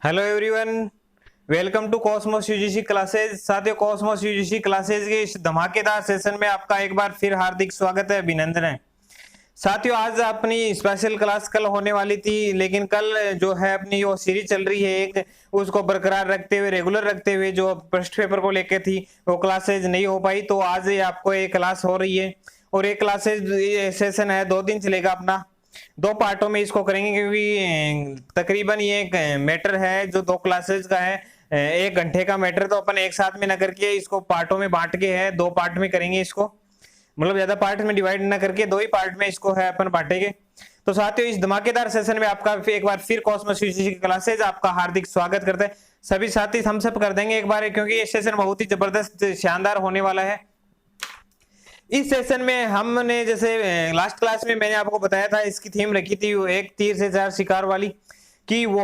Hello everyone, welcome to Cosmos UGC classes. साथियों, Cosmos UGC classes के इस धमाकेदार सेशन में आपका एक बार फिर हार्दिक स्वागत है, अभिनंदन है। साथियों, आज अपनी स्पेशल क्लास कल होने वाली थी, लेकिन कल जो है अपनी वो सीरीज चल रही है एक, उसको बरकरार रखते हुए, रेगुलर रखते हुए जो फर्स्ट पेपर को लेके थी वो क्लासेज नहीं हो पाई, तो आज ये आपको एक क्लास हो रही है। और एक क्लासेज सेशन है, 2 दिन चलेगा अपना। 2 पार्टों में इसको करेंगे, क्योंकि तकरीबन ये एक मैटर है जो 2 क्लासेस का है। 1 घंटे का मैटर तो अपन एक साथ में न करके इसको पार्टों में बांट के है, 2 पार्ट में करेंगे इसको। मतलब ज्यादा पार्ट में डिवाइड ना करके 2 ही पार्ट में इसको है अपन बांटेंगे। तो साथियों, इस धमाकेदार सेशन में आपका एक बार फिर कॉस्मोस यूजीसी की क्लासेज आपका हार्दिक स्वागत करते हैं। सभी साथी हम सब कर देंगे एक बार, क्योंकि ये सेशन बहुत ही जबरदस्त शानदार होने वाला है। इस सेशन में हमने जैसे लास्ट क्लास में मैंने आपको बताया था, इसकी थीम रखी थी वो एक तीर से 4 शिकार वाली, कि वो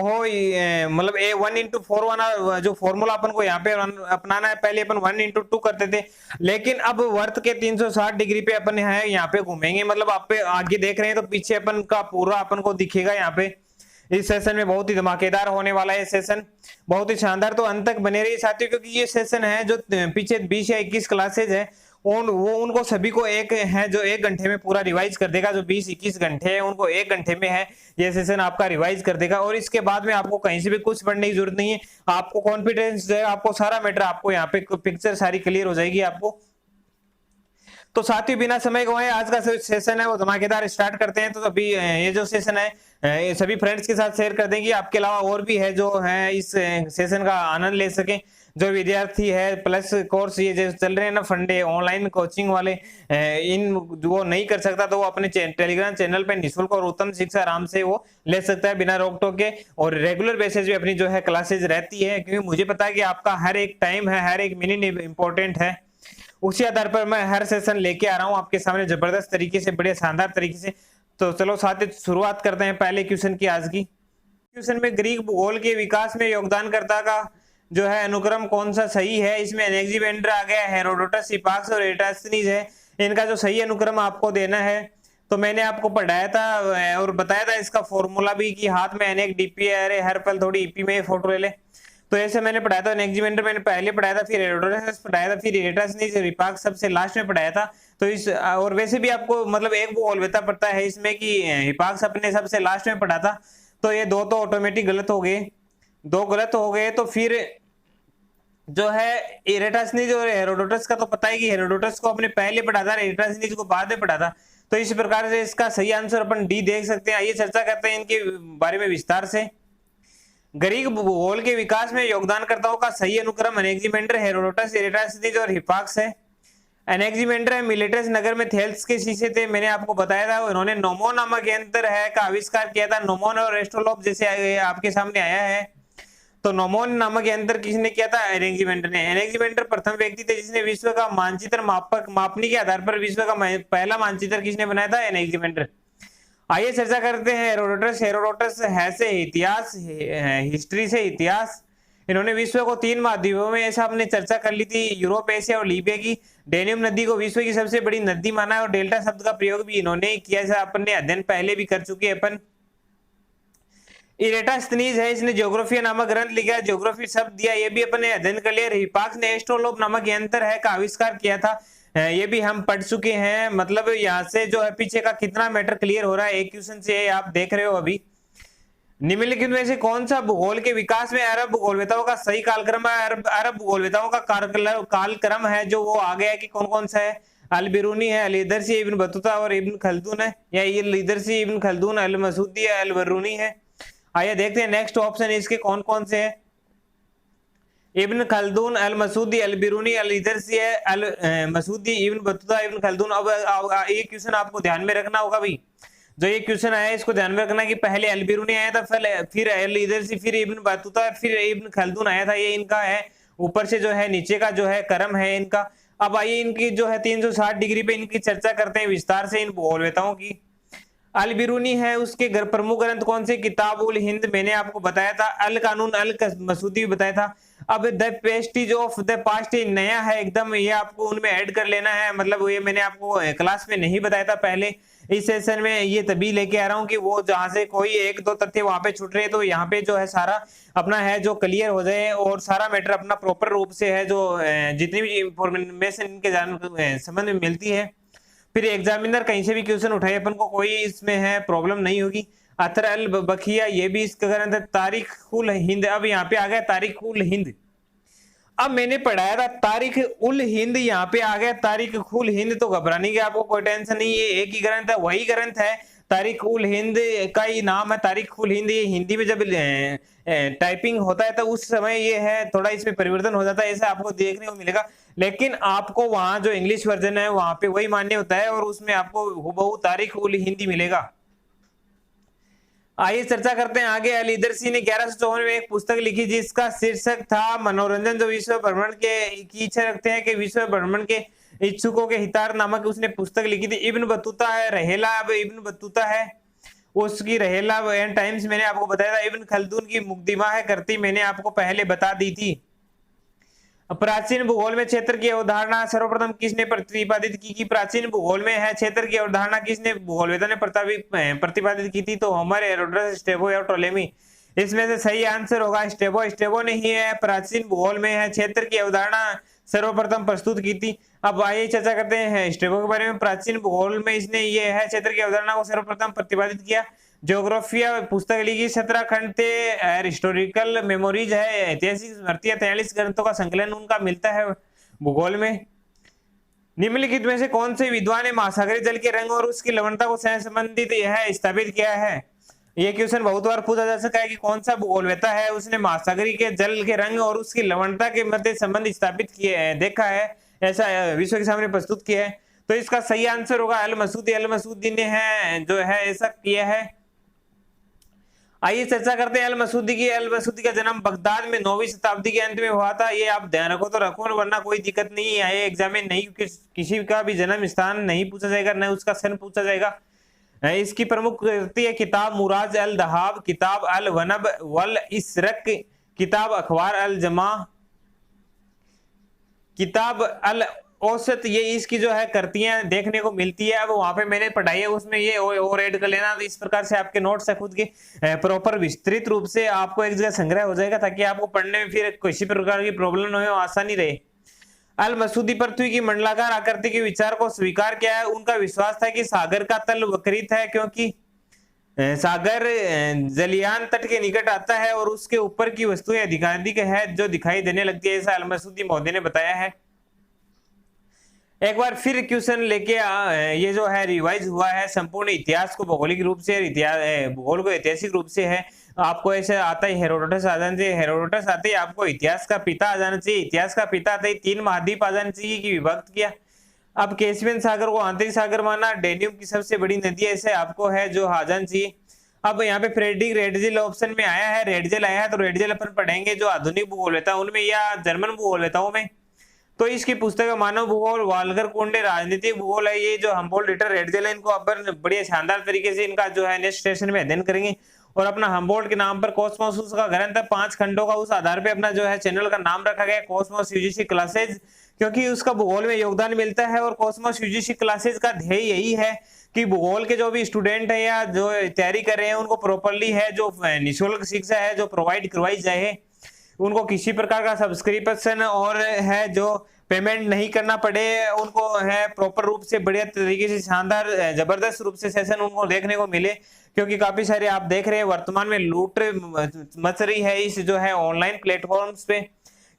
मतलब 1:4 वाला जो फॉर्मूला अपन को यहाँ पे अपनाना है। पहले अपन 1:2 करते थे, लेकिन अब वर्त के 360 डिग्री पे अपन है यहाँ पे घूमेंगे। मतलब आप पे आगे देख रहे हैं तो पीछे अपन का पूरा अपन को दिखेगा यहाँ पे। इस सेशन में बहुत ही धमाकेदार होने वाला है सेशन, बहुत ही शानदार। तो अंत तक बने रहिए साथियों, क्योंकि ये सेशन है जो पीछे 20 या 21 क्लासेज है, उनको सभी को एक है जो 1 घंटे में पूरा रिवाइज कर देगा। जो 20-21 घंटे है उनको 1 घंटे में है ये सेशन आपका रिवाइज कर देगा। और इसके बाद में आपको कहीं से भी कुछ पढ़ने की जरूरत नहीं है। आपको कॉन्फिडेंस जो है, आपको सारा मैटर आपको यहाँ पे पिक्चर सारी क्लियर हो जाएगी आपको। तो साथियों, बिना समय गवाए आज का सेशन है वो धमाकेदार स्टार्ट करते हैं। तो अभी ये जो सेशन है ये सभी फ्रेंड्स के साथ शेयर कर देंगे। आपके अलावा और भी है जो है इस सेशन का आनंद ले सके। जो विद्यार्थी है प्लस कोर्स ये जो चल रहे हैं ना, फंडे ऑनलाइन कोचिंग वाले, इन वो नहीं कर सकता तो वो अपने टेलीग्राम चैनल पे निःशुल्क और उत्तम शिक्षा आराम से वो ले सकता है बिना रोक टोक के। और रेगुलर बेसिस पे अपनी जो है क्लासेज रहती है, क्योंकि मुझे पता है कि आपका हर एक टाइम है, हर एक मिनट इंपॉर्टेंट है। उसी आधार पर मैं हर सेशन लेके आ रहा हूँ आपके सामने जबरदस्त तरीके से, बड़े शानदार तरीके से। तो चलो साथ शुरुआत करते हैं पहले क्वेश्चन की आज की। क्वेश्चन में ग्रीक भूगोल के विकास में योगदानकर्ता का जो है अनुक्रम कौन सा सही है। इसमें एनेक्सिमेंडर आ गया, हेरोडोटस, हिपाक्स और एराटोस्थेनीज है। इनका जो सही अनुक्रम आपको देना है, तो मैंने आपको पढ़ाया था और बताया था इसका फॉर्मूला भी, कि हाथ में अनेक डीपी है, हर पल थोड़ी ईपी में फोटो ले ले। तो ऐसे मैंने पढ़ाया था। एनेक्सिमेंडर मैंने पहले पढ़ाया था, फिर हेरोडोटस पढ़ाया था, फिर एराटोस्थेनीज, हिपाक्स सबसे लास्ट में पढ़ाया था। तो इस और वैसे भी आपको मतलब एक भूगोलवेत्ता पड़ता है इसमें, कि हिपाक्स अपने सबसे लास्ट में पढ़ा था। तो ये 2 तो ऑटोमेटिक गलत हो गए, 2 गलत हो गए। तो फिर जो है एराटोस्थेनीज और हेरोडोटस का तो पता है कि हेरोडोटस को अपने पहले पढ़ा था, एराटोस्थेनीज को बाद में पढ़ा था। तो इस प्रकार से इसका सही आंसर अपन डी देख सकते हैं। आइए चर्चा करते हैं इनके बारे में विस्तार से। ग्रीक भूगोल के विकास में योगदानकर्ताओं का सही अनुक्रम एनेक्सिमेंडर, हेरोडोटस, एराटोस्थेनीज और हिपाक्स है। एनेक्सिमेंडर मिलेटस नगर में थेल्स के शीशे थे, मैंने आपको बताया था। उन्होंने नोमोन नामक यंत्र है का आविष्कार किया था। नोमोन और एस्ट्रोलोब जैसे आपके सामने आया है। तो नोमोन नामक यंत्र किसने किया था? एनेक्सिमेंडर ने। एनेक्सिमेंडर प्रथम व्यक्ति थे जिसने विश्व का मानचित्र मापने के आधार पर विश्व का पहला मानचित्र किसने बनाया था? एनेक्सिमेंडर। आइए चर्चा करते हैं हेरोडोटस। हेरोडोटस है से इतिहास, हिस्ट्री से इतिहास। इन्होंने विश्व को 3 महाद्वीपों में, ऐसा हमने चर्चा कर ली थी, यूरोप, एशिया और लीबिया की। डेनियम नदी को विश्व की सबसे बड़ी नदी माना है, और डेल्टा शब्द का प्रयोग भी इन्होंने किया, ऐसा अपन ने अध्ययन पहले भी कर चुके हैं अपन। इरेटास्थनीज है, इसने ज्योग्राफी नामक ग्रंथ लिखा, ज्योग्राफी शब्द दिया, ये भी अपन ने अध्ययन कर लिया। हिपाक्स ने एस्ट्रोलोब नामक यंत्र है का आविष्कार किया था, ये भी हम पढ़ चुके हैं। मतलब यहाँ से जो है पीछे का कितना मैटर क्लियर हो रहा है एक क्वेश्चन से, आप देख रहे हो अभी। निम्नलिखित में से कौन सा भूगोल के विकास में अरब भूगोलवेताओं का सही कालक्रम है? अरब भूगोलवेताओं का कालक्रम है जो वो आ गया है कि कौन कौन सा है? अल बिरूनी है, अल इदरसी, इब्न बतूता और इब्न खल्दून है, या ये इदरसी, इब्न खल्दून, अल मसूदी, अल बरूनी है। आइए देखते हैं नेक्स्ट ऑप्शन इसके कौन कौन से हैं। इब्न खल्दून, अल मसूदी, अल बिरूनी, अल इदरसी है, अल मसूदी, इब्न बतूता, इब्न खल्दून। अब ये क्वेश्चन आपको ध्यान में रखना होगा भाई। जो ये क्वेश्चन आया इसको ध्यान में रखना कि पहले अल बिरूनी आया था, फिर अल इदरसी, फिर इब्न बतूता, फिर इब्न खल्दून आया था। ये इनका है ऊपर से जो है नीचे का जो है क्रम है इनका। अब आइए इनकी जो है 360 डिग्री पे इनकी चर्चा करते हैं विस्तार से इन भूगोलवेताओं की। अल बिरूनी है, उसके प्रमुख ग्रंथ कौन से? किताब उल हिंद मैंने आपको बताया था। अल कानून, अल मसूदी बताया था। अब the pastries of the past नया है एकदम, ये आपको उनमें ऐड कर लेना है। मतलब ये मैंने आपको क्लास में नहीं बताया था पहले, इस सेशन में ये तभी लेके आ रहा हूँ कि वो जहां से कोई एक दो तथ्य वहां पे छूट रहे तो यहाँ पे जो है सारा अपना है जो क्लियर हो जाए और सारा मैटर अपना प्रॉपर रूप से है जो जितनी भी इंफॉर्मेशन इनके समझ में मिलती है, फिर एग्जामिनर कहीं से भी क्वेश्चन उठाए अपन को कोई इसमें है प्रॉब्लम नहीं होगी। अतर अल बखिया ये भी इसका ग्रंथ है। तारीख उल हिंद, अब यहाँ पे आ गया तारीख उल हिंद। अब मैंने पढ़ाया था तारीख उल हिंद, यहाँ पे आ गया तारीख उल हिंद, तो घबराने की आपको कोई टेंशन नहीं, ये एक ही ग्रंथ है, वही ग्रंथ है। तारीख उल हिंद का ही नाम है तारीख उल हिंद। ये हिंदी में जब टाइपिंग होता है तो उस समय ये है थोड़ा इसमें परिवर्तन हो जाता है, ऐसा आपको देखने को मिलेगा। लेकिन आपको वहां जो इंग्लिश वर्जन है वहां पे वही मान्य होता है और उसमें आपको हुबहू तारीख उल हिंदी मिलेगा। आइए चर्चा करते हैं आगे। अली दर्सी ने 1154 में एक पुस्तक लिखी जिसका शीर्षक था मनोरंजन, जो विश्व भ्रमण के की इच्छा रखते हैं कि विश्व भ्रमण के इच्छुकों के हितार्थ नामक उसने पुस्तक लिखी थी। इब्न बतूता है रहेला, अब इब्न बतूता है उसकी रहेला एंड टाइम्स मैंने आपको बताया था। इब्न खल्दून की मुकदमा है करती मैंने आपको पहले बता दी थी। प्राचीन भूगोल में क्षेत्र की अवधारणा सर्वप्रथम किसने प्रतिपादित की? प्राचीन भूगोल में है क्षेत्र की अवधारणा किसने भूगोलवेता ने प्रतिपादित की थी? तो होमर, हेरोडोटस, स्ट्रैबो या टोलेमी। इसमें से सही आंसर होगा स्ट्रैबो। स्ट्रैबो ने ही है प्राचीन भूगोल में है क्षेत्र की अवधारणा सर्वप्रथम प्रस्तुत की थी। अब आइए चर्चा करते हैं स्ट्रैबो के बारे में। प्राचीन भूगोल में इसने ये है क्षेत्र की अवधारणा को सर्वप्रथम प्रतिपादित किया। ज्योग्राफिया पुस्तक लिखी 17 खंड थे। हिस्टोरिकल मेमोरीज है, ऐतिहासिक स्मृतियां 43 ग्रंथों का संकलन उनका मिलता है भूगोल में। निम्नलिखित में से कौन से विद्वान ने महासागरीय जल के रंग और उसकी लवणता को संबंधित यह स्थापित किया है? यह क्वेश्चन बहुत बार पूछा जा सकता है कि कौन सा भूगोलवेता है उसने महासागरीय के जल के रंग और उसकी लवणता के मध्य संबंध स्थापित किए है, देखा है, ऐसा विश्व के सामने प्रस्तुत किया है। तो इसका सही आंसर होगा अल मसूदी। अल मसूदी ने है जो है ऐसा किया है। आइए चर्चा करते हैं अल मसूदी की। अल मसूदी का जन्म बगदाद में 9वीं शताब्दी के अंत में हुआ था। ये आप ध्यान रखो तो रखो, वरना कोई दिक्कत नहीं है। एग्जाम में नहीं किसी का भी जन्म स्थान नहीं पूछा जाएगा, न उसका सन पूछा जाएगा। इसकी प्रमुख कृति है किताब मुराज अल दहाब, किताब अल वनब वल इसरक, किताब अखबार अल जमा, किताब अल औसत। ये इसकी जो है कृतियां देखने को मिलती है। अब वहां पे मैंने पढ़ाई है उसमें ये और ऐड कर लेना। तो इस प्रकार से आपके नोट्स है खुद के प्रॉपर विस्तृत रूप से आपको एक जगह संग्रह हो जाएगा ताकि आपको पढ़ने में फिर किसी प्रकार की प्रॉब्लम न हो, आसानी रहे। अल मसूदी पृथ्वी की मंडलाकार आकृति के विचार को स्वीकार किया है। उनका विश्वास था कि सागर का तल वक्रित है क्योंकि सागर जलियान तट के निकट आता है और उसके ऊपर की वस्तुएं अधिकाधिक है जो दिखाई देने लगती है, ऐसा अल मसूदी महोदय ने बताया है। एक बार फिर क्वेश्चन लेके ये जो है रिवाइज हुआ है संपूर्ण इतिहास को भौगोलिक रूप से, भूगोल को ऐतिहासिक रूप से है। आपको ऐसे आता है हेरोडोटस आ जाना चाहिए, हेरोडोटस आते ही आपको इतिहास का पिता आ जाना चाहिए, इतिहास का पिता आते ही 3 महाद्वीप आ जाना चाहिए कि विभक्त किया। अब कैस्पियन सागर को आंतरिक सागर माना, डेन्यूब की सबसे बड़ी नदी ऐसे आपको है जो आ जाना चाहिए। अब यहाँ पे फ्रेडरिक रेडजिल ऑप्शन में आया है, रेडजिल आया है तो रेडजिल अपन पढ़ेंगे जो आधुनिक भूगोलवेता उनमें या जर्मन भूगोलवेताओं में। तो इसकी पुस्तक मानव भूगोल, वाल्गर कुंडे राजनीतिक भूगोल है। ये जो हम्बोल्ट रिटर रेडजेल है इनको अपन बढ़िया शानदार तरीके से इनका जो है नेक्स्ट सेशन में अध्ययन करेंगे। और अपना हम्बोल्ट के नाम पर कॉस्मोस उसका ग्रंथ है 5 खंडों का, उस आधार पे अपना जो है चैनल का नाम रखा गया कॉस्मोस यूजीसी क्लासेज, क्योंकि उसका भूगोल में योगदान मिलता है। और कॉस्मोस यूजीसी क्लासेज का ध्येय यही है कि भूगोल के जो भी स्टूडेंट है या जो तैयारी कर रहे हैं उनको प्रॉपरली है जो निःशुल्क शिक्षा है जो प्रोवाइड करवाई जाए, उनको किसी प्रकार का सब्सक्रिप्शन और है जो पेमेंट नहीं करना पड़े, उनको है प्रॉपर रूप से बढ़िया तरीके से शानदार जबरदस्त रूप से सेशन उनको देखने को मिले। क्योंकि काफी सारे आप देख रहे हैं वर्तमान में लूट मच रही है इस जो है ऑनलाइन प्लेटफॉर्म्स पे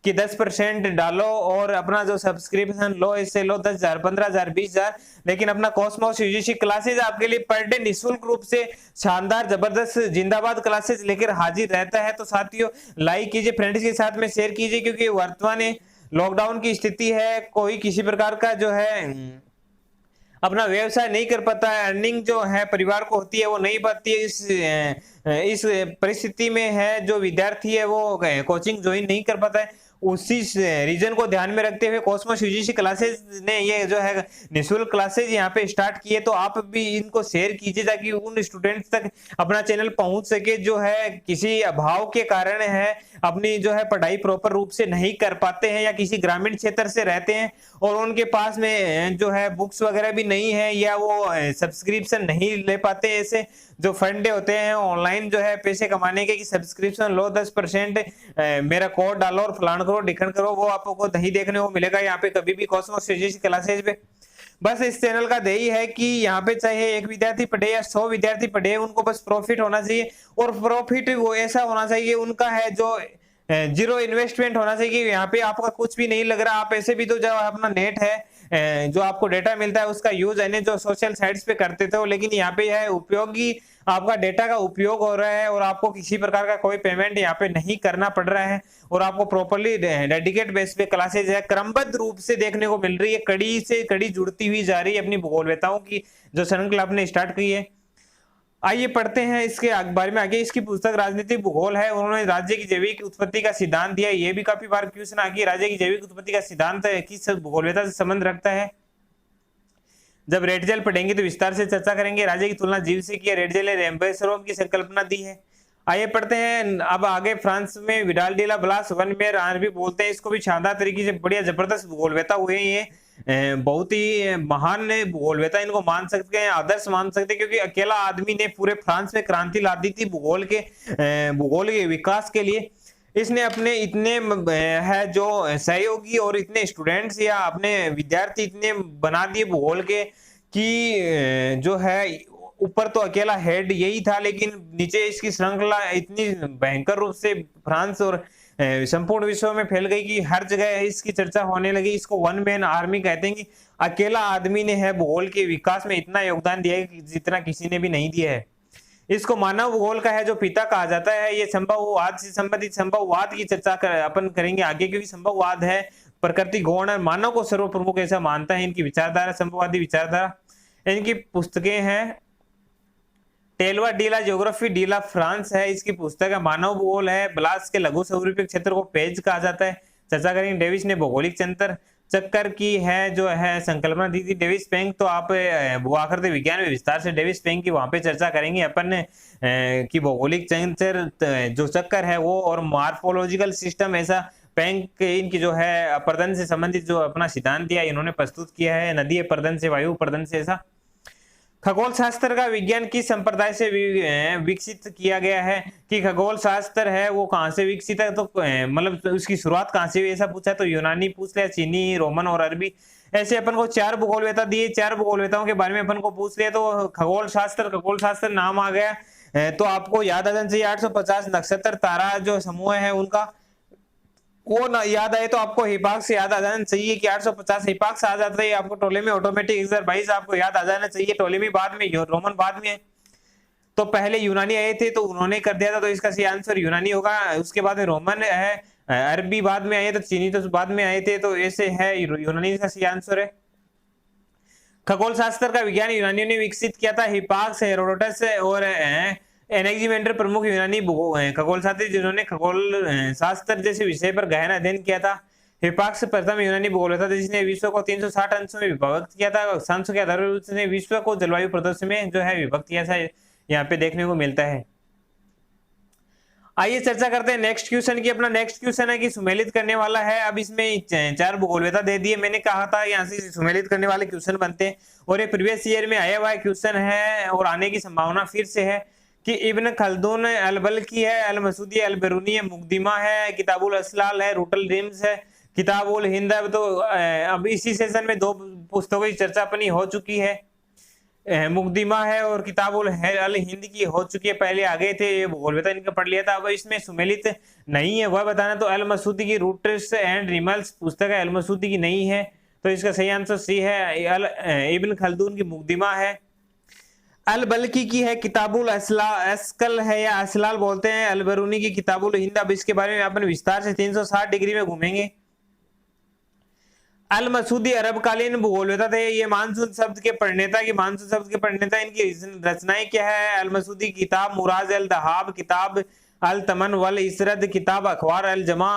कि 10% डालो और अपना जो सब्सक्रिप्शन लो, इससे लो 10,000, 15,000, 20,000। लेकिन अपना कॉस्मोस यूजीसी क्लासेज आपके लिए पर डे निःशुल्क रूप से शानदार जबरदस्त जिंदाबाद क्लासेज लेकर हाजिर रहता है। तो साथियों लाइक कीजिए, फ्रेंड्स के साथ में शेयर कीजिए, क्योंकि वर्तमान लॉकडाउन की स्थिति है, कोई किसी प्रकार का जो है अपना व्यवसाय नहीं कर पाता है, अर्निंग जो है परिवार को होती है वो नहीं पाती है। इस इस परिस्थिति में है, जो विद्यार्थी है वो कोचिंग ज्वाइन नहीं कर पाता है, उसी रीजन को ध्यान में रखते हुए कॉस्मोस यूजीसी क्लासेस ने ये जो है निःशुल्क क्लासेस यहाँ पे स्टार्ट किए। तो आप भी इनको शेयर कीजिए ताकि उन स्टूडेंट्स तक अपना चैनल पहुंच सके जो है किसी अभाव के कारण है अपनी जो है पढ़ाई प्रॉपर रूप से नहीं कर पाते हैं, या किसी ग्रामीण क्षेत्र से रहते हैं और उनके पास में जो है बुक्स वगैरह भी नहीं है, या वो सब्सक्रिप्शन नहीं ले पाते। ऐसे जो फंडे होते हैं ऑनलाइन जो है पैसे कमाने के कि सब्सक्रिप्शन लो 10%, मेरा कोड डालो और फलान करो ढिकन करो, वो आपको नहीं देखने को मिलेगा यहाँ पे कभी भी कॉस्मोस यूजीसी क्लासेज पे। बस इस चैनल का ध्येय है कि यहाँ पे चाहे एक विद्यार्थी पढ़े या 100 विद्यार्थी पढ़े, उनको बस प्रॉफिट होना चाहिए, और प्रॉफिट वो ऐसा होना चाहिए उनका है जो जीरो इन्वेस्टमेंट होना चाहिए। यहाँ पे आपका कुछ भी नहीं लग रहा, आप ऐसे भी तो जो अपना नेट है जो आपको डेटा मिलता है उसका यूज है जो सोशल साइट्स पे करते थे, लेकिन यहाँ पे यह उपयोगी आपका डेटा का उपयोग हो रहा है और आपको किसी प्रकार का कोई पेमेंट यहाँ पे नहीं करना पड़ रहा है, और आपको प्रॉपर्ली डेडिकेट बेस पे क्लासेज है क्रमबद्ध रूप से देखने को मिल रही है, कड़ी से कड़ी जुड़ती हुई जा रही है अपनी भूगोलवेताओं की जो श्रृंखला आपने स्टार्ट की है। आइए पढ़ते हैं इसके बारे में आगे। इसकी पुस्तक राजनीतिक भूगोल है, उन्होंने राज्य की जैविक उत्पत्ति का सिद्धांत दिया। ये भी काफी बार क्वेश्चन आ गया, राज्य की जैविक उत्पत्ति का सिद्धांत किस भूगोलवेता से संबंध रखता है। जब रेड जेल पढ़ेंगे तो विस्तार से चर्चा करेंगे। राज्य की तुलना जीव से की, रेड जेल रेम्बेसरोम की संकल्पना दी है। आइए पढ़ते हैं अब आगे। फ्रांस में विडाल डिला ब्लास वन मेयर आरबी बोलते हैं, इसको भी शानदार तरीके से बढ़िया जबरदस्त भूगोलवेता हुए ये बहुत ही महान भूगोलवेता इनको मान सकते हैं, आदर्श मान सकते हैं, क्योंकि अकेला आदमी ने पूरे फ्रांस में क्रांति ला दी थी भूगोल के विकास के लिए। इसने अपने इतने है जो सहयोगी और इतने स्टूडेंट्स या अपने विद्यार्थी इतने बना दिए भूगोल के कि जो है ऊपर तो अकेला हेड यही था, लेकिन नीचे इसकी श्रृंखला इतनी भयंकर रूप से फ्रांस और संपूर्ण विश्व में फैल गई कि हर जगह इसकी चर्चा होने लगी। इसको वन मैन आर्मी कहते हैं कि अकेला आदमी ने है भूगोल के विकास में इतना योगदान दिया है जितना किसी ने भी नहीं दिया है। इसको मानव भूगोल का है जो पिता कहा जाता है। ये संभववाद से संबंधित संभववाद की चर्चा अपन करेंगे आगे, क्योंकि संभववाद है प्रकृति गौण और मानव को सर्वप्रमुख ऐसा मानता है। इनकी विचारधारा संभववादी विचारधारा। इनकी पुस्तकें हैं टेलवा डीला ज्योग्राफी डीला फ्रांस है, इसकी पुस्तक है। मानव भूगोल है, ब्लास के लघु स्वरूपिक क्षेत्र को पेज कहा जाता है, चर्चा करेंगे। डेविस ने भौगोलिक चक्कर की है जो है संकल्पना दी थी डेविस पेंग। तो आप भूआकृति विज्ञान में विस्तार से डेविस पेंग की वहां पे चर्चा करेंगे अपन की भौगोलिक जो चक्कर है वो और मार्फोलॉजिकल सिस्टम ऐसा पेंग इनकी जो है अपर्दन से संबंधित जो अपना सिद्धांत दिया इन्होंने प्रस्तुत किया है, नदी अपर्दन से वायु अपर्दन से ऐसा। खगोल शास्त्र का विज्ञान किस संप्रदाय से विकसित किया गया है, कि खगोल शास्त्र है वो कहां से विकसित है, तो मतलब उसकी शुरुआत कहां से हुई ऐसा पूछा तो यूनानी पूछ लिया, चीनी, रोमन और अरबी। ऐसे अपन को 4 भूगोलवेता दिए, 4 भूगोलवेताओं के बारे में अपन को पूछ लिया तो खगोल शास्त्र नाम आ गया। तो आपको याद आ जाना चाहिए 850 नक्षत्र तारा जो समूह है उनका वो ना याद आए तो आपको हिपाक्स याद आ जाना चाहिए कि 850 हिपाक्स आ जाता है। आपको टोलेमी ऑटोमेटिक एक्सरसाइज आपको याद आ जाना चाहिए। टोलेमी बाद में, रोमन बाद में, तो पहले यूनानी आए थे तो उन्होंने कर दिया था, तो इसका सही आंसर यूनानी होगा। उसके बाद रोमन है, अरबी बाद में आए, तो चीनी तो बाद में आए थे, तो ऐसे है यूनानी का सही आंसर है। खगोल शास्त्र का विज्ञान यूनानियों ने विकसित किया था। हिपाक्स, हेरोडोटस और एनेक्सिमेंडर प्रमुख यूनानी खगोल शास्त्री जिन्होंने खगोल शास्त्र जैसे विषय पर गहन अध्ययन किया था। हिपाक्स प्रथम यूनानी भूगोलवेता था जिसने विश्व को 360 अंशों में विभक्त किया था। अक्षांशों के आधार पर उसने विश्व को जलवायु प्रदेश में जो है विभक्त किया था, यहाँ पे देखने को मिलता है। आइए चर्चा करते हैं नेक्स्ट क्वेश्चन की। अपना नेक्स्ट क्वेश्चन है कि सुमेलित करने वाला है। अब इसमें 4 भूगोलवेता दे दिए, मैंने कहा था यहाँ से सुमेलित करने वाले क्वेश्चन बनते हैं और ये प्रीवियस ईयर में आया हुआ क्वेश्चन है और आने की संभावना फिर से है कि इब्न खल्दून अल-बल्खी है, अल-मसूदी, अल-बिरूनी है, मुकदिमा है, किताबुल असलाल है, रूटल रिम्स है, किताबुल हिंद है। तो अब इसी सेशन में 2 पुस्तकों की चर्चा अपनी हो चुकी है, मुकदिमा है और किताबुल अल हिंद की हो चुकी है। पहले आ गए थे, ये भूगोलवेता इनका पढ़ लिया था। अब इसमें सुमेलित नहीं है वह बताना। तो अल-मसूदी की रूट्स एंड रिमल्स पुस्तक है, अल-मसूदी की नहीं है, तो इसका सही आंसर सी है। इब्न खल्दून की मुकदिमा है। अल-बल्खी की है किताबुल अस्कल है या असलाल बोलते हैं, अल-बिरूनी की किताबुल हिंद। अब इसके बारे में अपन विस्तार से 360 डिग्री में घूमेंगे। अल मसूदी अरबकालीन भूगोलवेता थे। ये मानसून शब्द के प्रणेता की मानसून शब्द के प्रणेता, इनकी रचनाएं क्या है? अल मसूदी किताब मुराज अल दहाब, किताब अल तमन वल इसरद, किताब अखबार अल जमा,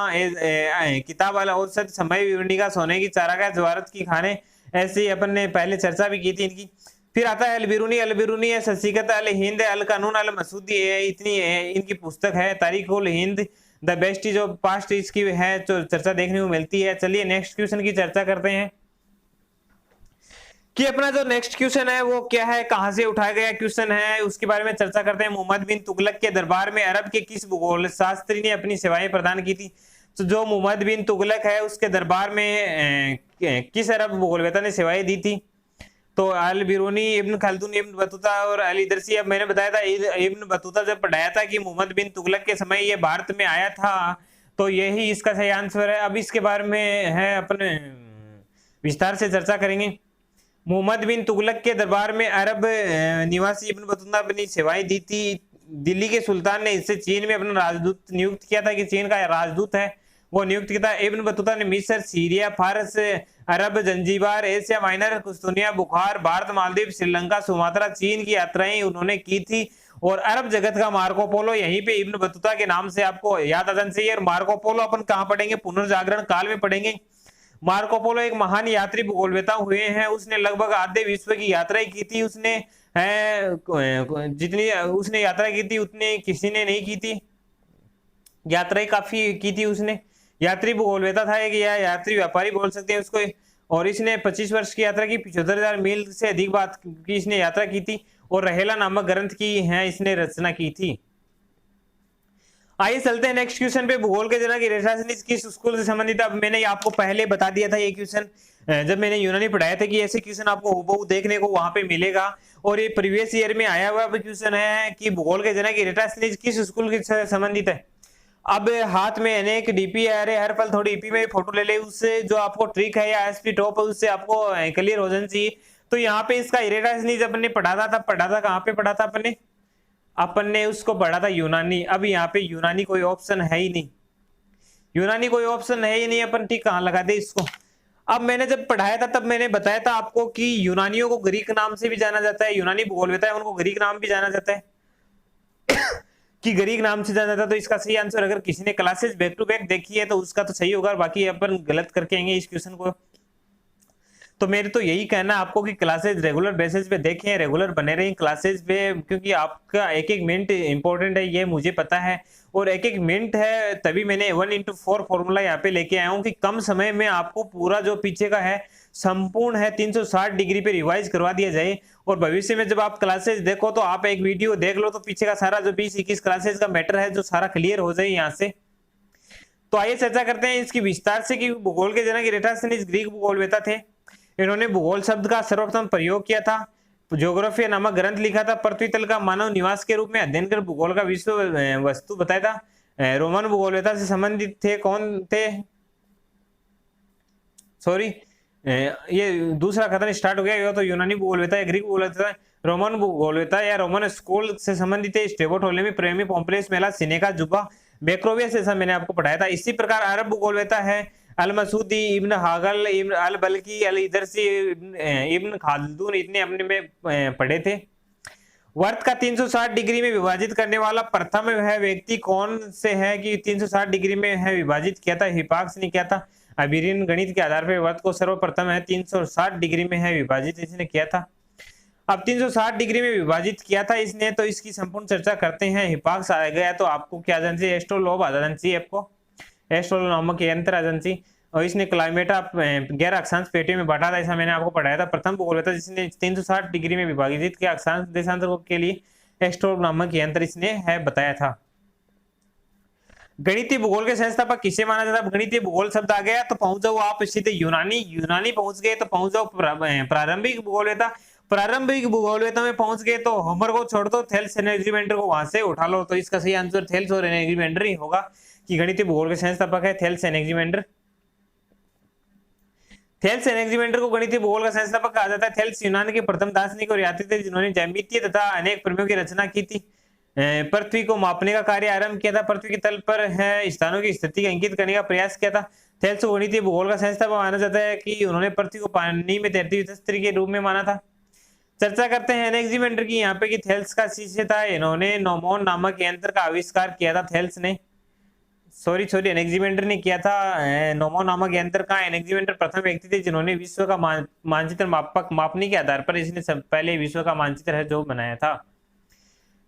किताब अल औसत, समय विवरणिका, सोने की चारागाह, जवारत की खाने। ऐसी अपन ने पहले चर्चा भी की थी इनकी। फिर आता है अल बिरूनी है, ससीकत अल हिंद, अल कानून अल मसूदी है, इतनी इनकी पुस्तक है। तारीख उल हिंद द बेस्ट जो पास्ट इसकी है जो चर्चा देखने को मिलती है। चलिए नेक्स्ट क्वेश्चन की चर्चा करते हैं कि अपना जो नेक्स्ट क्वेश्चन है वो क्या है, कहां से उठाया गया क्वेश्चन है, उसके बारे में चर्चा करते हैं। मोहम्मद बिन तुगलक के दरबार में अरब के किस भूगोल शास्त्री ने अपनी सेवाएं प्रदान की थी? तो जो मोहम्मद बिन तुगलक है उसके दरबार में किस अरब भूगोलवेता ने सेवाएं दी थी? तो अल बिरूनी, इब्न खल्दून, इब्न बतूता और अल इदरसी। अब मैंने बताया था इब्न बतूता जब पढ़ाया था कि मोहम्मद बिन तुगलक के समय ये भारत में आया था, तो यही इसका सही आंसर है। अब इसके बारे में है अपने विस्तार से चर्चा करेंगे। मोहम्मद बिन तुगलक के दरबार में अरब निवासी इब्न बतूता अपनी सेवाएं दी थी। दिल्ली के सुल्तान ने इसे चीन में अपना राजदूत नियुक्त किया था, कि चीन का राजदूत है वो नियुक्त किया था। इब्न बतूता ने मिस्र, सीरिया, फारस, अरब, जंजीबार, एशिया माइनर, कुस्तुनिया, बुखार, भारत, मालदीव, श्रीलंका, सुमात्रा, चीन की यात्राएं उन्होंने की थी। और अरब जगत का मार्को पोलो यहीं पे इब्न बतूता के नाम से आपको याद आ जाना चाहिए। और मार्को पोलो अपन कहाँ पढ़ेंगे? पुनर्जागरण काल में पढ़ेंगे। मार्को पोलो एक महान यात्री भूगोलवेता हुए हैं। उसने लगभग आधे विश्व की यात्राएं की थी। उसने जितनी उसने यात्रा की थी उतनी किसी ने नहीं की थी। यात्राएं काफी की थी उसने। यात्री भूगोलवेता था एक, या यात्री व्यापारी बोल सकते हैं उसको। और इसने 25 वर्ष की यात्रा की, 75,000 मील से अधिक बात की इसने यात्रा की थी। और रहेला नामक ग्रंथ की है इसने रचना की थी। आइए चलते हैं नेक्स्ट क्वेश्चन पे। भूगोल के जनक इरेटास्निस किस स्कूल से संबंधित? अब मैंने आपको पहले बता दिया था ये क्वेश्चन, जब मैंने यूनानी पढ़ाया था, कि ऐसे क्वेश्चन आपको हूबहू देखने को वहां पे मिलेगा। और ये प्रीवियस ईयर में आया हुआ क्वेश्चन है कि भूगोल के जनक इरेटास्निस किस स्कूल से संबंधित है। अब हाथ में अनेक डीपी आ रहे, हर पल थोड़ी डीपी में फोटो ले ले, उससे जो आपको ट्रिक है या एसपी टॉप है उससे आपको क्लियर हो जाना चाहिए। तो यहाँ पे इसका इरेटास्निस अपन ने पढ़ा था, कहाँ पे पढ़ा था अपन ने उसको पढ़ा था यूनानी। अब यहाँ पे यूनानी कोई ऑप्शन है ही नहीं, यूनानी कोई ऑप्शन है ही नहीं, अपन ठीक कहाँ लगा दे इसको। अब मैंने जब पढ़ाया था तब मैंने बताया था आपको कि यूनानियों को ग्रीक नाम से भी जाना जाता है। यूनानी भूगोलवेता है उनको ग्रीक नाम भी जाना जाता है कि ग्रीक नाम से जाना जाता है। तो इसका सही आंसर, अगर किसी ने क्लासेस बैक टू बैक देखी है तो उसका तो सही होगा, बाकी अपन गलत करके आएंगे इस क्वेश्चन को। तो मेरे तो यही कहना है आपको कि क्लासेस रेगुलर बेसिस पे देखें, रेगुलर बने रहें क्लासेस पे, क्योंकि आपका एक एक मिनट इंपॉर्टेंट है ये मुझे पता है। और एक एक मिनट है तभी मैंने 1:4 फॉर्मूला यहाँ पे लेके आया हूँ कि कम समय में आपको पूरा जो पीछे का है संपूर्ण है 360 डिग्री पे रिवाइज करवा दिया जाए। और भविष्य में जब आप क्लासेस देखो तो आप एक वीडियो देख लो तो पीछे का सारा जो 20-21 क्लासेस का मैटर है जो सारा क्लियर हो जाए यहाँ से। तो आइए चर्चा करते हैं इसकी विस्तार से कि भूगोल के जनक इरेटास्निस ग्रीक भूगोलवेता थे। इन्होंने भूगोल शब्द का सर्वप्रथम प्रयोग किया था, ज्योग्राफी नामक ग्रंथ लिखा था, पृथ्वी तल का मानव निवास के रूप में अध्ययन कर भूगोल का विश्व वस्तु बताया था। रोमन भूगोलवेता से संबंधित थे, कौन थे? सॉरी, ये दूसरा कथन स्टार्ट हो गया, ये तो यूनानी भूगोलवेता या ग्रीक भूगोलवेता। रोमन भूगोलवेता या रोमन स्कूल से संबंधित है स्ट्रेबो, टोलेमी, प्रेमी, पोम्पलेस, मेला, सिनेका, जुबा, बेक्रोवियस, ऐसा मैंने आपको पढ़ाया था। इसी प्रकार अरब भूगोलवेता है अल मसूदी, इब्न हागल, इब्न अल बल्की, अल इदरसी, इब्न खालदून, इतने अपने में पढ़े थे। वर्त का 360 डिग्री में विभाजित करने वाला प्रथम है व्यक्ति कौन से है कि 360 डिग्री में है विभाजित किया था? हिपाक्स ने किया था। अबीरियन गणित के आधार पर वर्त को सर्वप्रथम है 360 डिग्री में है विभाजित इसने किया था। अब 360 डिग्री में विभाजित किया था इसने, तो इसकी संपूर्ण चर्चा करते हैं। हिपाक्स आ गया तो आपको क्या जाना चाहिए? एस्ट्रोलोब आ जाना चाहिए आपको, एस्ट्रोलोब नामक यंत्र आ जाना चाहिए। और इसने क्लाइमेट आप 11 अक्षांश पेटियों में बांटा था, ऐसा मैंने आपको पढ़ाया था। प्रथम भूगोलवेता जिसने 360 डिग्री में विभाजित किया अक्षांश देशांतर के लिए एस्ट्रोलोब नामक यंत्र इसने है बताया था। गणितीय भूगोल के संस्थापक किसे माना जाता है? गणितीय भूगोल शब्द आ गया तो पहुंच जाओ आप सीधे यूनानी पहुंच गए तो पहुंच जाओ प्रारंभिक भूगोलवेता। प्रारंभिक भूगोलवेता में पहुंच गए तो होमर को छोड़ दो, थेल्स एनेक्सिमेंडर को वहां से उठा लो। तो इसका सही आंसर थेल्स और एनेक्सिमेंडर ही होगा कि गणितीय भूगोल के संस्थापक है थेल्स एनेक्सिमेंडर। थेल्स एनेक्सिमेंडर को गणितीय भूगोल का संस्थापक कहा जाता है। थेल्स यूनान के प्रथम दार्शनिक और यात्री थे जिन्होंने ज्यामितीय तथा अनेक प्रमेयों की रचना की थी। पृथ्वी को मापने का कार्य आरंभ किया था। पृथ्वी के तल पर है स्थानों की स्थिति का इंगित करने का प्रयास किया था। थेल्स को गणितीय भूगोल का संस्थापक माना जाता है कि उन्होंने पृथ्वी को पानी में तैरती हुई तस्वीर के रूप में माना था। चर्चा करते हैं एनेक्सीमेंडर की यहाँ पे कि थेल्स का शिष्य था। इन्होंने नोमोन नामक यंत्र का आविष्कार किया था। थेल्स ने सॉरी एनेक्सीमेंडर ने किया था नोमोन नामक यंत्र का। एनेक्सीमेंडर प्रथम व्यक्ति थे जिन्होंने विश्व का मानचित्र मापने के आधार पर इसने सब पहले विश्व का मानचित्र है जो बनाया था।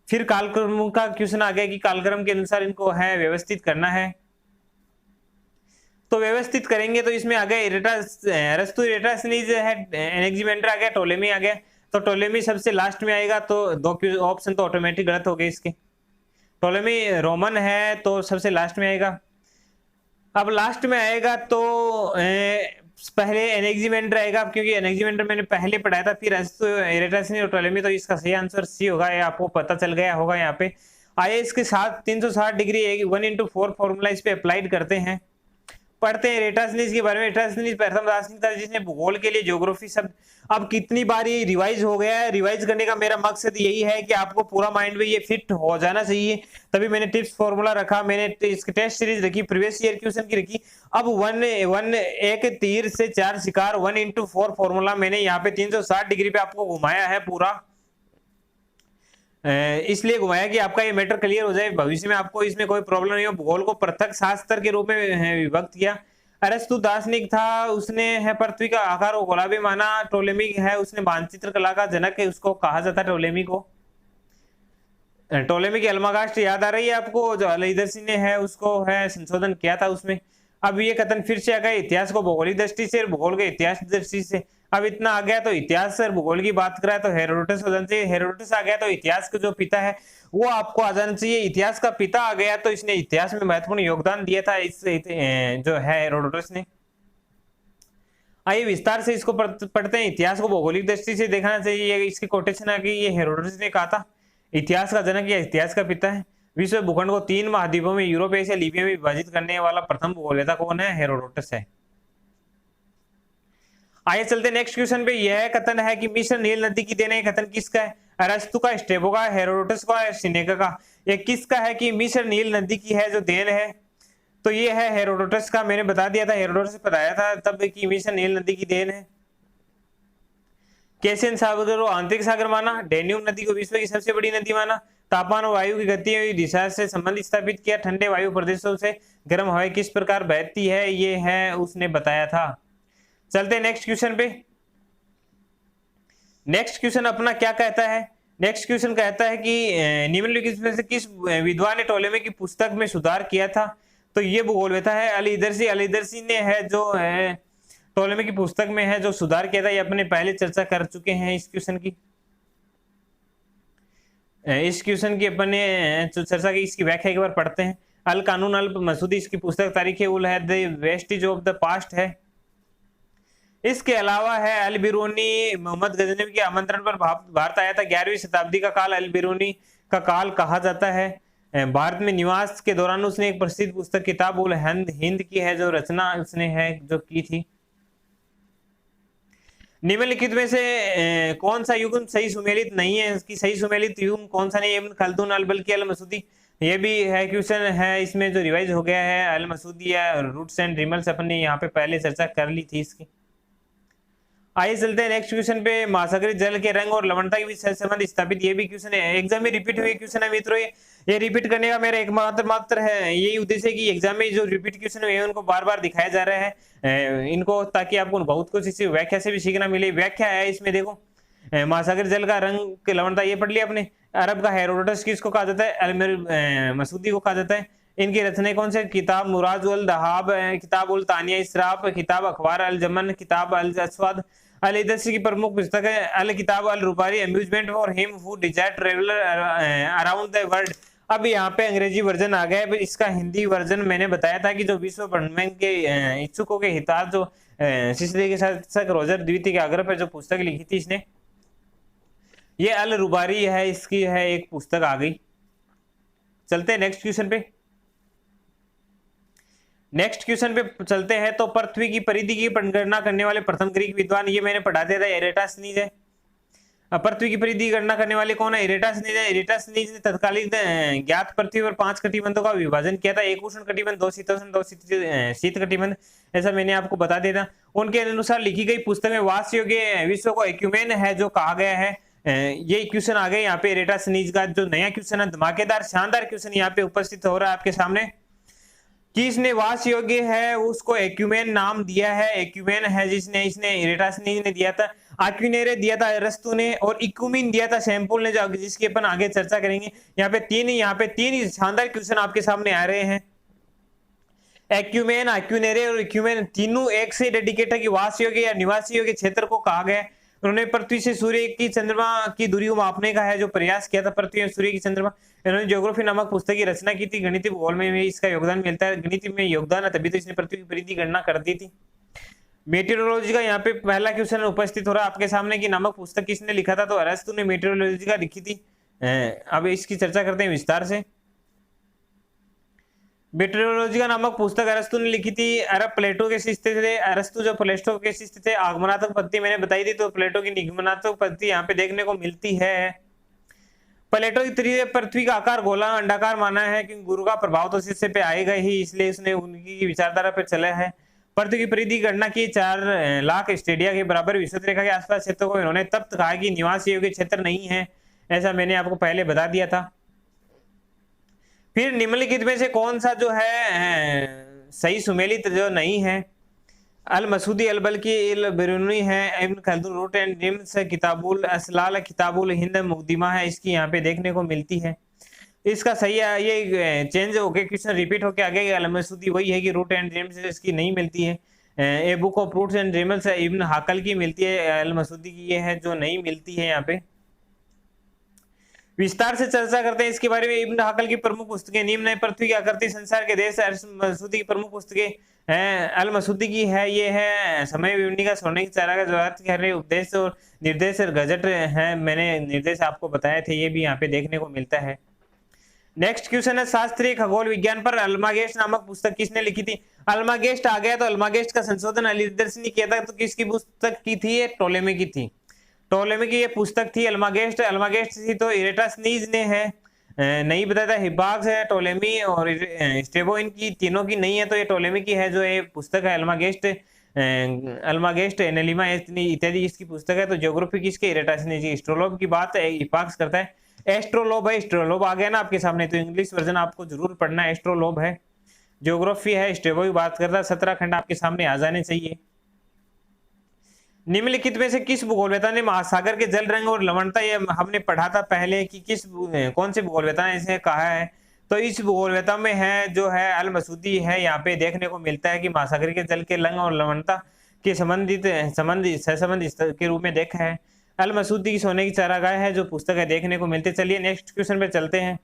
फिर कालक्रम का क्वेश्चन आ गया कि कालक्रम के अनुसार इनको है व्यवस्थित करना है। तो व्यवस्थित करेंगे तो इसमें आ गया अरस्तु इरेटास्नीज है, एनेक्सीमेंडर आ गया, टोलेमी आ गया। तो टोलेमी सबसे लास्ट में आएगा, तो दो ऑप्शन तो ऑटोमेटिक गलत हो गए इसके। टोलेमी रोमन है तो सबसे लास्ट में आएगा। अब लास्ट में आएगा तो पहले एनेक्सीमेंडर आएगा, क्योंकि एनेक्सीमेंडर मैंने पहले पढ़ाया था। फिर इरेटास्नीज और टोलेमी, तो इसका सही आंसर सी होगा। ये आपको पता चल गया होगा। यहाँ पे आइए इसके साथ 360 डिग्री 1/4 फॉर्मूला इस पे अप्लाइड करते हैं। पढ़ते हैं इरेटास्नीज के बारे में। इरेटास्नीज प्रथम दार्शनिक था जिसने भूगोल के लिए ज्योग्राफी शब्द, अब कितनी बार ये रिवाइज हो गया है। रिवाइज करने का मेरा मकसद यही है कि आपको पूरा माइंड में ये फिट हो जाना चाहिए, तभी मैंने टिप्स फॉर्मूला रखा, मैंने इसकी टेस्ट सीरीज रखी, प्रीवियस ईयर क्वेश्चन की रखी। अब एक तीर से 4 शिकार 1/4 फॉर्मूला मैंने यहाँ पे 360 डिग्री पे आपको घुमाया है पूरा। इसलिए घुमाया कि आपका ये मैटर क्लियर हो जाए, भविष्य में आपको इसमें कोई प्रॉब्लम नहीं हो। भूगोल को पृथक शास्त्र के रूप में विभक्त किया। अरस्तु दार्शनिक था, उसने है पृथ्वी का आकार को गोलाबी माना। टोलेमी है, उसने मानचित्र कला का जनक है, उसको कहा जाता है टोलेमी को। टोलेमी की अल्मागास्ट याद आ रही है आपको, जो अल-इदरसी ने है उसको है संशोधन किया था उसमें। अब ये कथन फिर से आ गया इतिहास को भौगोलिक दृष्टि से और भूगोल के इतिहास दृष्टि से। अब इतना आ गया तो इतिहास और भूगोल की बात करें तो हेरोडोटस हो जाना चाहिए। हेरोडोटस आ गया तो इतिहास का जो पिता है वो आपको आ जाना चाहिए। इतिहास का पिता आ गया तो इसने इतिहास में महत्वपूर्ण योगदान दिया था इस जो है हेरोडोटस ने। आइए विस्तार से इसको पढ़ते हैं। इतिहास को भौगोलिक दृष्टि से देखना चाहिए। इसकी कोटेशन आ गई, ये हेरोडोटस ने कहा था इतिहास का जनक या इतिहास का पिता है। विश्व भूखंड को 3 महाद्वीपों में यूरोप, एशिया, लीबिया में विभाजित करने वाला प्रथम भूगोलवेत्ता कौन है? हेरोडोटस है। आइए चलते नेक्स्ट क्वेश्चन पे। यह कथन है कि मिस्र नील नदी की देन है। कथन किसका है? अरस्तु का, स्ट्रैबो का, हेरोडोटस का, सिनेका का। ये किसका है कि मिस्र नील नदी की है जो देन है? तो ये है हेरोडोटस का। मैंने बता दिया था, हेरोडोटस बताया था तब कि मिस्र नील नदी की देन है। कैसियन सागर को आंतरिक सागर माना। डैन्यूब नदी को विश्व की सबसे बड़ी नदी माना। तापमान और वायु की गति हुई दिशा से संबंध स्थापित किया। ठंडे वायु प्रदेशों से गर्म हवाएं किस प्रकार बहती है, ये है उसने बताया था। चलते नेक्स्ट क्वेश्चन पे। नेक्स्ट क्वेश्चन अपना क्या कहता है? नेक्स्ट क्वेश्चन कहता है कि निम्नलिखित में से किस विद्वान ने टोलेमी की पुस्तक में सुधार किया था? तो ये भूगोलवेत्ता है अल-इदरसी। अल-इदरसी ने है जो है टोलेमी की पुस्तक में है जो सुधार किया था। ये अपने पहले चर्चा कर चुके हैं इस क्वेश्चन की। इस क्वेश्चन की अपने चर्चा की, इसकी व्याख्या एक बार पढ़ते हैं। अल कानून अल मसूदी इसकी पुस्तक, तारीख उल है the vestiges of the past है। इसके अलावा है अल बिरूनी मोहम्मद गजनवी के आमंत्रण पर भारत आया था। 11वीं शताब्दी का काल अल बिरूनी का काल कहा जाता है। भारत में निवास के दौरान उसने एक प्रसिद्ध पुस्तक किताब उल हिंद की है जो रचना उसने है जो की थी। निम्नलिखित में से कौन सा युग्म सही सुमेलित नहीं है? इसकी सही सुमेलित युग्म कौन सा नहीं है? इब्न खल्दून अल बल्कि अल मसूदी। ये भी है क्वेश्चन है इसमें जो रिवाइज हो गया है। अल मसूदी या रूट्स एंड रिमल्स अपने यहाँ पे पहले चर्चा कर ली थी इसकी। आइए चलते हैं नेक्स्ट क्वेश्चन पे। महासागरीय जल के रंग और लवणता के बीच संबंध स्थापित। ये भी क्वेश्चन है, एग्जाम में रिपीट हुए क्वेश्चन है मित्रों। ये रिपीट करने का मेरा एकमात्र है यही उद्देश्य है कि एग्जाम में जो रिपीट क्वेश्चन है उनको बार बार दिखाया जा रहा है इनको, ताकि आपको बहुत कुछ इसी व्याख्या से भी सीखना मिले। व्याख्या है इसमें देखो, महासागर जल का रंग की लवणता ये पढ़ लिया आपने। अरब का हेरोडोटस किसको कहा जाता है? अल मसूदी को कहा जाता है। इनकी रचनाएं कौन से? किताब मुराज उल दहाब, किताब उल तानिया इसराफ, किताब अखबार अल जमन, किताब अल अस्वाद। अल-इदरसी की प्रमुख पुस्तक है अल किताब अल रुबारी, amusement for him who desire traveller around the world. अब यहाँ पे अंग्रेजी वर्जन आ गया है। इसका हिंदी वर्जन मैंने बताया था कि जो विश्व ब्रह्मांड के इच्छुकों के हितार्थ जो सिसिली के शासक रोजर द्वितीय के आग्रह पर जो पुस्तक लिखी थी इसने, ये अल रुबारी है, इसकी है एक पुस्तक आ गई। चलते हैं नेक्स्ट क्वेश्चन पे। नेक्स्ट क्वेश्चन पे चलते हैं। तो पृथ्वी की परिधि की गणना करने वाले प्रथम ग्रीक विद्वान, ये मैंने पढ़ा दिया था, एरेटास्नीज है। पृथ्वी की परिधि की गणना करने वाले कौन है? इरेटासनीज है। इरेटासनीज ने तत्कालीन ज्ञात पृथ्वी पर 5 कटिबंधों का विभाजन किया था। एक उष्ण कटिबंध, 2 शीतोष्ण, 2 शीत कटिबंध, ऐसा मैंने आपको बता दिया था। उनके अनुसार लिखी गई पुस्तक में वास योग्य विश्व को एक्यूमेन है जो कहा गया है। ये क्वेश्चन आ गए यहाँ पे इरेटासनीज का जो नया क्वेश्चन है, धमाकेदार शानदार क्वेश्चन यहाँ पे उपस्थित हो रहा है आपके सामने। किसने वास योग्य है उसको एक्यूमेन नाम दिया है? एक्यूमेन है जिसने, इसने इरेटासनीज ने दिया था, आक्विनेरे दिया था अरस्तु ने, और इक्यूमिन दिया था सैंपल ने, जिसकी अपन आगे चर्चा करेंगे। यहाँ पे तीन शानदार क्वेश्चन आपके सामने आ रहे हैं। एक्यूमेन, आक्विनेरे और इक्यूमेन तीनों एक से डेडिकेट है कि वास योग्य या निवासी योग्य क्षेत्र को कहा गया। उन्होंने पृथ्वी से सूर्य की चंद्रमा की दूरी को मापने का है जो प्रयास किया था, पृथ्वी और सूर्य की चंद्रमा। इन्होंने ज्योग्राफी नामक पुस्तक की रचना की थी। गणितीय भूगोल में भी इसका योगदान मिलता है। गणित में योगदान है तभी तो इसने पृथ्वी की परिधि गणना कर दी थी। मेटेरोलॉजी का यहाँ पे पहला क्वेश्चन उपस्थित हो रहा है आपके सामने कि नामक पुस्तक किसने लिखा था? तो अरस्तु ने मेटेरोलॉजी का लिखी थी। अब इसकी चर्चा करते हैं विस्तार से। मेटेरोलॉजी का नामक पुस्तक अरस्तु ने लिखी थी। अरब प्लेटो के शिष्य थे। अरस्तु जो प्लेटो के शिष्य थे, आगमनात्मक पद्धति मैंने बताई थी, तो प्लेटो की निगमनात्मक पद्धति यहाँ पे देखने को मिलती है। प्लेटो की तरीके पृथ्वी का आकार गोला अंडाकार माना है क्योंकि गुरु का प्रभाव तो शिष्य पे आएगा ही, इसलिए उसने उनकी विचारधारा पर चला है। पृथ्वी की परिधि गणना की 4 लाख स्टेडिया के बराबर विषुवत रेखा के आसपास क्षेत्र को इन्होंने तब कहा कि निवास योग्य क्षेत्र नहीं है, ऐसा मैंने आपको पहले बता दिया था। फिर निम्नलिखित में से कौन सा जो है सही सुमेलित जो नहीं है? अल मसूदी, अल बल्कि, अल बिरूनी है, Ibn Khaldun, route and dreams, किताबुल असलाल, किताबुल हिंद मुकदमा है, इसकी यहाँ पे देखने को मिलती है। इसका सही है, ये चेंज होके क्वेश्चन रिपीट होके आगे अल मसूदी वही है कि रूट एंड ड्रीम्स इसकी नहीं मिलती है। A book of routes and dreams Ibn Hawqal की मिलती है, अल मसूदी की ये है जो नहीं मिलती है। यहाँ पे विस्तार से चर्चा करते हैं इसके बारे में। इब्न हाकल की प्रमुख पुस्तकें निम्न है। पृथ्वी की आकृति, संसार के देश, अल मसूदी की प्रमुख पुस्तकें हैं। अल मसूदी की है ये है समय विवरणी का, सोने की चारा का जवाब कर रहे, उपदेश और निर्देश और गजट है, मैंने निर्देश आपको बताए थे, ये भी यहाँ पे देखने को मिलता है। नेक्स्ट क्वेश्चन है शास्त्रीय खगोल विज्ञान पर अल्मागेस्ट नामक पुस्तक किसने लिखी थी? अल्मागेस्ट आ गया, तो अल्मागेस्ट का संशोधन अलीदर्श ने किया था, तो किसकी पुस्तक की थी? ये टोलेमी की थी। टोलेमी की ये पुस्तक थी अल्मागेस्ट। अल्मागेस्ट थी तो इरेटासनीज ने है नहीं बताया था। हिब्बाक्स है, टोलेमी और स्ट्रेबो, इनकी तीनों की नहीं है, तो ये टोलेमी की है जो ये पुस्तक है अल्मागेस्ट। अल्मागेस्ट, एनेलिमा इत्यादि इसकी पुस्तक है। तो ज्योग्राफी किसके? इरेटासनीज। एस्ट्रोलोब की बात हिब्बाक्स करता है। एस्ट्रोलोब है, एस्ट्रोलोब आ गया ना आपके सामने, तो इंग्लिश वर्जन आपको जरूर पढ़ना है। एस्ट्रोलोब है, ज्योग्राफी है, स्ट्रेबो की बात करता है। 17 खंड आपके सामने आ जाने चाहिए। निम्नलिखित में से किस भूगोलवेत्ता ने महासागर के जल रंग और लवणता, ये हमने पढ़ा था पहले कि कौन से भूगोलवेत्ता ने इसे कहा है? तो इस भूगोलवेत्ता में है जो है अल मसूदी है। यहाँ पे देखने को मिलता है कि महासागर के जल के रंग और लवणता के सहसंबंध के रूप में देखा है। अल मसूदी की सोने की चारागाह है जो पुस्तक है, देखने को मिलते। चलिए नेक्स्ट क्वेश्चन पे चलते हैं।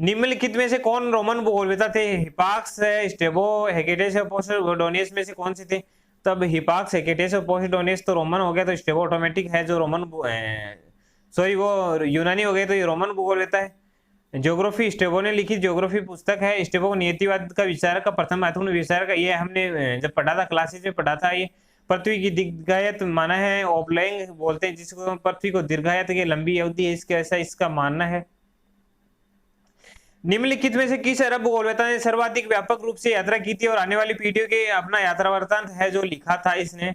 निम्नलिखित में से कौन रोमन भूगोलवेत्ता थे? हिपाक्स, स्ट्रेबो, हेकेटेस और पोसिडोनियस में से कौन से थे? तब हिपाक्स, हेकेटेस और पोसिडोनियस तो रोमन हो गया, तो स्ट्रेबो ऑटोमेटिक है जो रोमन सॉरी वो यूनानी हो गए, तो ये रोमन भूगोलवेत्ता है। ज्योग्राफी स्ट्रेबो ने लिखी ज्योग्राफी पुस्तक है। स्ट्रेबो नियतिवाद का विचारक का प्रथम महत्वपूर्ण विचारक, ये हमने जब पढ़ा था क्लासेज में पढ़ा था। ये पृथ्वी की दीर्घायत माना है, ओब्लॉन्ग बोलते हैं जिसको, पृथ्वी को दीर्घायत की लंबी अवधि है इसके, ऐसा इसका मानना है। निम्नलिखित में से किस अरब भूगोलवेत्ता ने सर्वाधिक व्यापक रूप से यात्रा की थी और आने वाली पीढ़ियों के अपना यात्रा वृत्तांत है जो लिखा था इसने?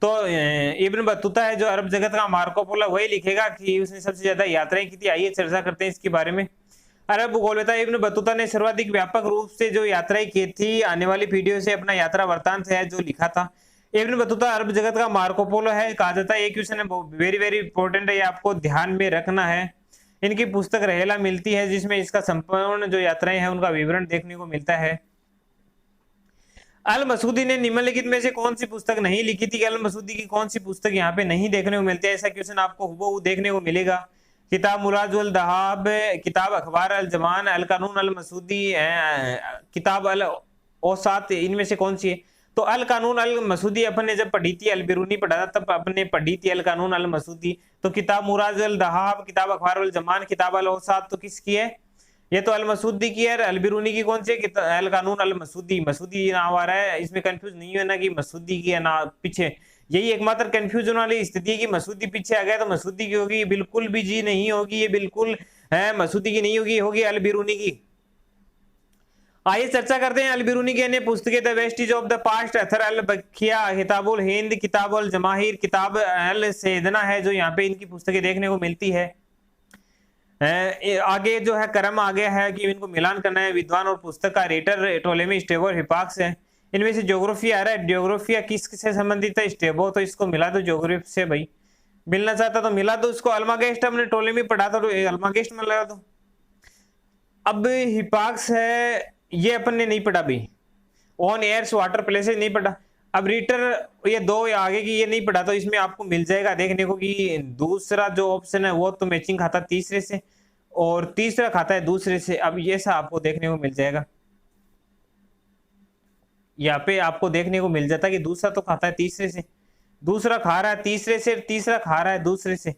तो इब्न बतूता है जो अरब जगत का मार्को पोलो, वही लिखेगा कि उसने सबसे ज्यादा यात्राएं की थी। आइए चर्चा करते हैं इसके बारे में। अरब भूगोलवेत्ता इब्न बतूता ने सर्वाधिक व्यापक रूप से जो यात्राएं की थी, आने वाली पीढ़ियों से अपना यात्रा वृत्तांत है जो लिखा था। इब्न बतूता अरब जगत का मार्को पोलो है कहा जाता है। ये क्वेश्चन है वेरी वेरी इंपॉर्टेंट है, ये आपको ध्यान में रखना है। इनकी पुस्तक रहेला मिलती है जिसमें इसका संपूर्ण जो यात्राएं हैं उनका विवरण देखने को मिलता है। अल मसूदी ने निम्नलिखित में से कौन सी पुस्तक नहीं लिखी थी? अल मसूदी की कौन सी पुस्तक यहाँ पे नहीं देखने को मिलती है? ऐसा क्वेश्चन आपको हुबहू देखने को मिलेगा। किताब मुराजुल दहाब, किताब अखबार अल जमान, अल कानून अल मसूदी, किताब अल औसात, इनमें से कौन सी है? तो अल कानून अल मसूदी अपन ने जब पढ़ी थी, अल बिरूनी पढ़ा था तब अपने पढ़ी थी अल कानून अल मसूदी। तो किताब मुराज अल दहाब, किताब अखबार अल जमान, किताब अल औसात तो किसकी है? ये तो अल मसूदी की है। अल बिरूनी की कौन सी है? अल कानून अल मसूदी। मसूदी नाम आ रहा है, इसमें कंफ्यूज नहीं है ना कि मसूदी की है ना पीछे, यही एकमात्र कंफ्यूजन वाली स्थिति है कि मसूदी पीछे आ गया तो मसूदी की होगी, बिल्कुल भी जी नहीं होगी, ये बिल्कुल है मसूदी की नहीं होगी, होगी अल बिरूनी की। आइए चर्चा करते हैं अल बिरूनी की अन्य पुस्तकें। The vestiges of the past, अथर अल बखिया, किताबुल हिंद, किताबुल जमाहिर, किताब अल सेदना है जो यहाँ पे इनकी पुस्तकें देखने को मिलती है। आगे जो है क्रम आ गया है कि इनको मिलान करना है। विद्वान और पुस्तक का रेटर टोलेमी, स्टेबो और हिपाक्स है। इनमें से ज्योग्राफी आ रहा है, ज्योग्राफिया किससे संबंधित है? स्टेबो, तो इसको मिला दो ज्योग्राफी से भाई, मिलना चाहता तो मिला दो इसको। अल्मागेस्ट हमने टोलेमी पढ़ा था तो अल्मागेस्ट में लगा दो। अब हिपाक्स है, ये अपन ने नहीं पढ़ा भी। ऑन एयर्स वाटर प्लेसेस नहीं पढ़ा। अब रीटर ये दो या आगे की ये नहीं पढ़ा, तो इसमें आपको मिल जाएगा देखने को कि दूसरा जो ऑप्शन है वो तो मैचिंग खाता तीसरे से और तीसरा खाता है दूसरे से। अब ये सा आपको देखने को मिल जाएगा, यहाँ पे आपको देखने को मिल जाता है कि दूसरा तो खाता है तीसरे से, दूसरा खा रहा है तीसरे से, तीसरा खा रहा है दूसरे से,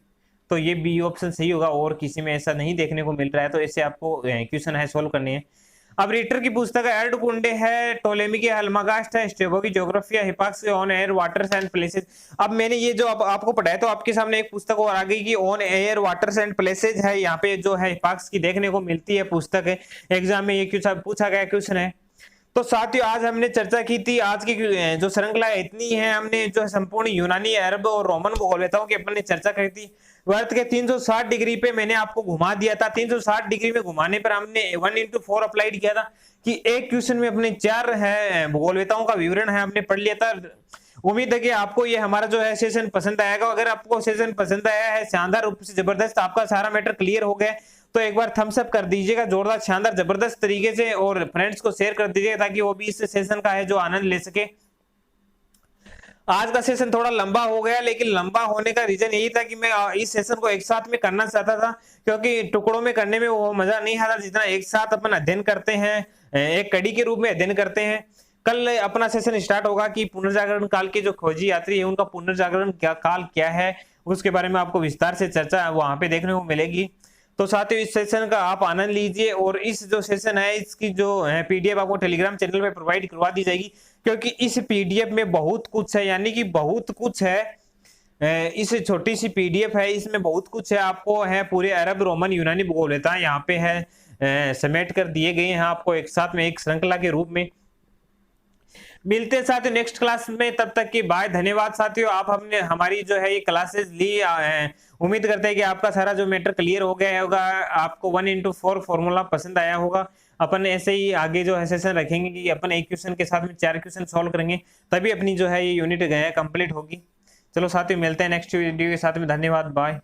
तो ये बी ऑप्शन सही होगा। और किसी में ऐसा नहीं देखने को मिल रहा है, तो ऐसे आपको क्वेश्चन है सोल्व करने हैं। अब रीटर की पुस्तक है, एर्ड कुंडे है, टोलेमी की अल्मागास्ट है, स्टेबो की ज्योग्राफी, हिपाक्स के on air waters and places. अब मैंने ये जो आपको पढ़ाया तो आपके सामने एक पुस्तक और आ गई कि on air waters and places है, यहाँ पे जो है हिपाक्स की देखने को मिलती है पुस्तक है। एग्जाम में ये क्वेश्चन पूछा गया क्वेश्चन है। तो साथियों आज हमने चर्चा की थी, आज की जो श्रृंखला इतनी है, हमने जो संपूर्ण यूनानी, अरब और रोमन भूगोलवेताओं की अपन ने चर्चा करी थी। वर्त के 360 डिग्री पे मैंने आपको घुमा दिया था। 360 डिग्री में घुमाने पर हमने 1:4 अप्लाइड किया था कि एक क्वेश्चन में अपने 4 है भूगोलवेताओं का विवरण है हमने पढ़ लिया था। उम्मीद है कि आपको ये हमारा जो है सेशन पसंद आएगा। अगर आपको सेशन पसंद आया है, शानदार रूप से जबरदस्त, आपका सारा मैटर क्लियर हो गया, तो एक बार थम्स अप कर दीजिएगा जोरदार, शानदार, जबरदस्त तरीके से, और फ्रेंड्स को शेयर कर दीजिएगा ताकि वो भी इस सेशन का है जो आनंद ले सके। आज का सेशन थोड़ा लंबा हो गया, लेकिन लंबा होने का रीजन यही था कि मैं इस सेशन को एक साथ में करना चाहता था, क्योंकि टुकड़ों में करने में वो मजा नहीं आता जितना एक साथ अपन अध्ययन करते हैं, एक कड़ी के रूप में अध्ययन करते हैं। कल अपना सेशन स्टार्ट होगा कि पुनर्जागरण काल के जो खोजी यात्री है उनका पुनर्जागरण काल क्या है, उसके बारे में आपको विस्तार से चर्चा वहां पे देखने को मिलेगी। तो साथियों इस सेशन का आप आनंद लीजिए, और इस जो सेशन है इसकी जो है पीडीएफ आपको टेलीग्राम चैनल पे प्रोवाइड करवा दी जाएगी, क्योंकि इस पीडीएफ में बहुत कुछ है, यानी कि बहुत कुछ है। इस छोटी सी पीडीएफ है, इसमें बहुत कुछ है, आपको है पूरे अरब, रोमन, यूनानी भूगोलवेता यहाँ पे है समेट कर दिए गए हैं आपको एक साथ में एक श्रृंखला के रूप में। मिलते हैं साथियों नेक्स्ट क्लास में, तब तक की बाय, धन्यवाद साथियों। आप हमने हमारी जो है ये क्लासेस ली, उम्मीद करते हैं कि आपका सारा जो मैटर क्लियर हो गया होगा, आपको 1:4 फॉर्मूला पसंद आया होगा। अपन ऐसे ही आगे जो है सेशन रखेंगे कि अपन एक क्वेश्चन के साथ में 4 क्वेश्चन सॉल्व करेंगे, तभी अपनी जो है ये यूनिट कंप्लीट होगी। चलो साथियों मिलते हैं नेक्स्ट वीडियो के साथ में, धन्यवाद, बाय।